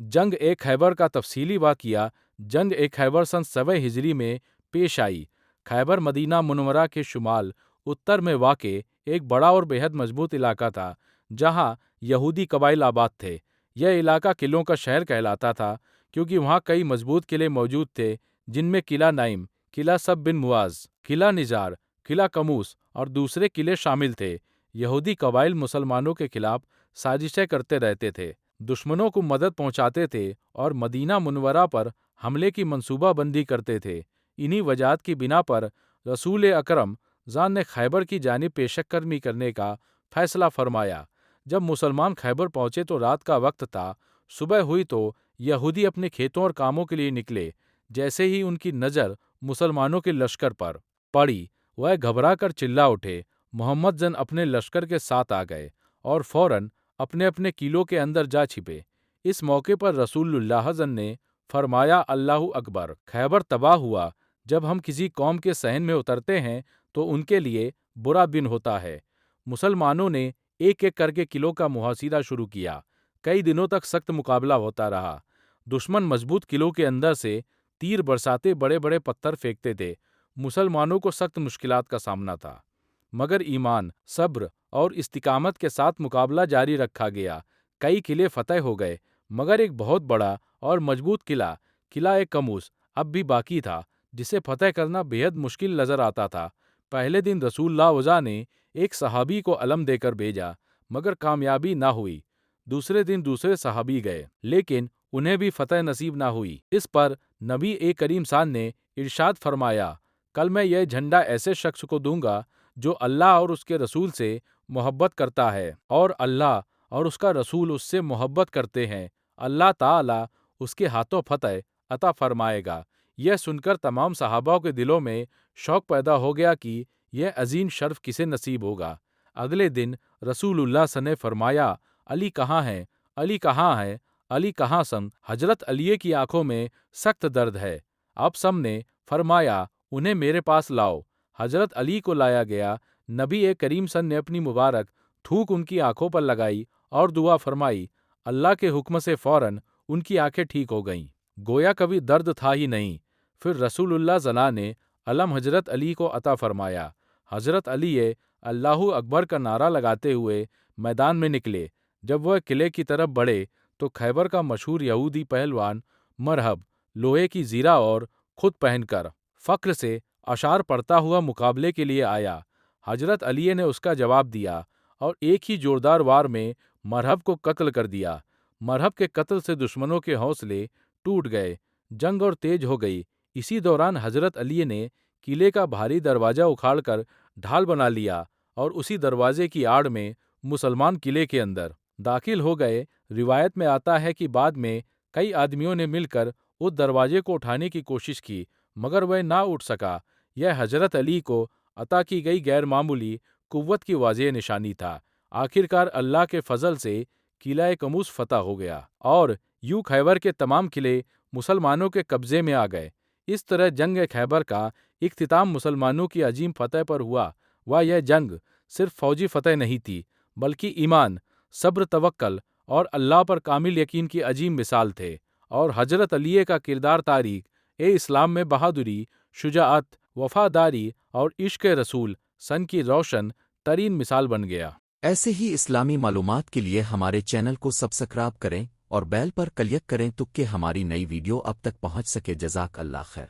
जंग ए खैबर का तफसीली वाक़िया जंग ए खैबर सन 7 हिजरी में पेश आई। खैबर मदीना मुनव्वरा के शुमाल उत्तर में वाक़े एक बड़ा और बेहद मजबूत इलाका था, जहाँ यहूदी कबाइल आबाद थे। यह इलाका किलों का शहर कहलाता था, क्योंकि वहाँ कई मजबूत किले मौजूद थे, जिनमें किला नाइम, किला सब बिन मुआज, किला निजार, किला कमूस और दूसरे किले शामिल थे। यहूदी कबाइल मुसलमानों के खिलाफ साजिशें करते रहते थे, दुश्मनों को मदद पहुंचाते थे और मदीना मुनव्वरा पर हमले की मंसूबाबंदी करते थे। इन्हीं वजहात की बिना पर रसूल अकरम ज़ान ने खैबर की जानिब पेशकदमी करने का फैसला फरमाया। जब मुसलमान खैबर पहुंचे तो रात का वक्त था। सुबह हुई तो यहूदी अपने खेतों और कामों के लिए निकले। जैसे ही उनकी नज़र मुसलमानों के लश्कर पर पड़ी, वह घबरा कर चिल्ला उठे। मोहम्मद जन अपने लश्कर के साथ आ गए और फौरन अपने अपने किलों के अंदर जा छिपे। इस मौके पर रसूलुल्लाह जन ने फरमाया, अल्लाहु अकबर। खैबर तबाह हुआ। जब हम किसी कौम के सहन में उतरते हैं तो उनके लिए बुरा दिन होता है। मुसलमानों ने एक एक करके किलों का मुहासिरा शुरू किया। कई दिनों तक सख्त मुकाबला होता रहा। दुश्मन मजबूत किलों के अंदर से तीर बरसाते बड़े बड़े पत्थर फेंकते थे। मुसलमानों को सख्त मुश्किलात का सामना था, मगर ईमान, सब्र और इस्तिकामत के साथ मुकाबला जारी रखा गया। कई किले फतह हो गए, मगर एक बहुत बड़ा और मजबूत किला, किला ए कमूस, अब भी बाकी था, जिसे फतह करना बेहद मुश्किल नजर आता था। पहले दिन रसूलुल्लाह वज़ा ने एक सहाबी को अलम देकर भेजा, मगर कामयाबी ना हुई। दूसरे दिन दूसरे सहाबी गए, लेकिन उन्हें भी फतह नसीब ना हुई। इस पर नबी ए करीम सान ने इरशाद फरमाया, कल मैं यह झंडा ऐसे शख्स को दूंगा जो अल्लाह और उसके रसूल से मोहब्बत करता है और अल्लाह और उसका रसूल उससे मोहब्बत करते हैं। अल्लाह ताला उसके हाथों फतह अता फरमाएगा। यह सुनकर तमाम सहाबा के दिलों में शौक पैदा हो गया कि यह अजीम शर्फ किसे नसीब होगा। अगले दिन रसूलुल्लाह सन ने फरमाया, अली कहाँ हैं? अली कहाँ हैं? अली कहाँ सन? हजरत अली की आंखों में सख्त दर्द है। अब सब ने फरमाया, उन्हें मेरे पास लाओ। हजरत अली को लाया गया। नबी ए करीम सन ने अपनी मुबारक थूक उनकी आंखों पर लगाई और दुआ फरमाई। अल्लाह के हुक्म से फौरन उनकी आंखें ठीक हो गईं, गोया कभी दर्द था ही नहीं। फिर रसूलुल्लाह ज़ला ने अलम हजरत अली को अता फरमाया। हजरत अली अल्लाहु अकबर का नारा लगाते हुए मैदान में निकले। जब वह किले की तरफ बढ़े तो खैबर का मशहूर यहूदी पहलवान मरहब लोहे की जीरा और खुद पहनकर फक्र से अशार पढ़ता हुआ मुकाबले के लिए आया। हजरत अली ने उसका जवाब दिया और एक ही जोरदार वार में मरहब को कत्ल कर दिया। मरहब के कत्ल से दुश्मनों के हौसले टूट गए, जंग और तेज हो गई। इसी दौरान हजरत अली ने किले का भारी दरवाजा उखाड़कर ढाल बना लिया और उसी दरवाजे की आड़ में मुसलमान किले के अंदर दाखिल हो गए। रिवायत में आता है कि बाद में कई आदमियों ने मिलकर उस दरवाजे को उठाने की कोशिश की, मगर वह ना उठ सका। यह हजरत अली को अता की गई गैर मामूली कुव्वत की वाज़ेह निशानी था। आखिरकार अल्लाह के फजल से किला ए कमूस फतह हो गया और यूं खैबर के तमाम किले मुसलमानों के कब्जे में आ गए। इस तरह जंग ए खैबर का इख्तिताम मुसलमानों की अजीम फतह पर हुआ। यह जंग सिर्फ फौजी फतह नहीं थी, बल्कि ईमान, सब्र, तवक्कल और अल्लाह पर कामिल यकीन की अजीम मिसाल थे। और हजरत अली का किरदार तारीख ए इस्लाम में बहादुरी, शुजाअत, वफादारी और इश्क रसूल सन की रोशन तरीन मिसाल बन गया। ऐसे ही इस्लामी मालूमात के लिए हमारे चैनल को सब्सक्राइब करें और बेल पर क्लिक करें ताकि हमारी नई वीडियो अब तक पहुंच सके। जज़ाक अल्लाह खैर।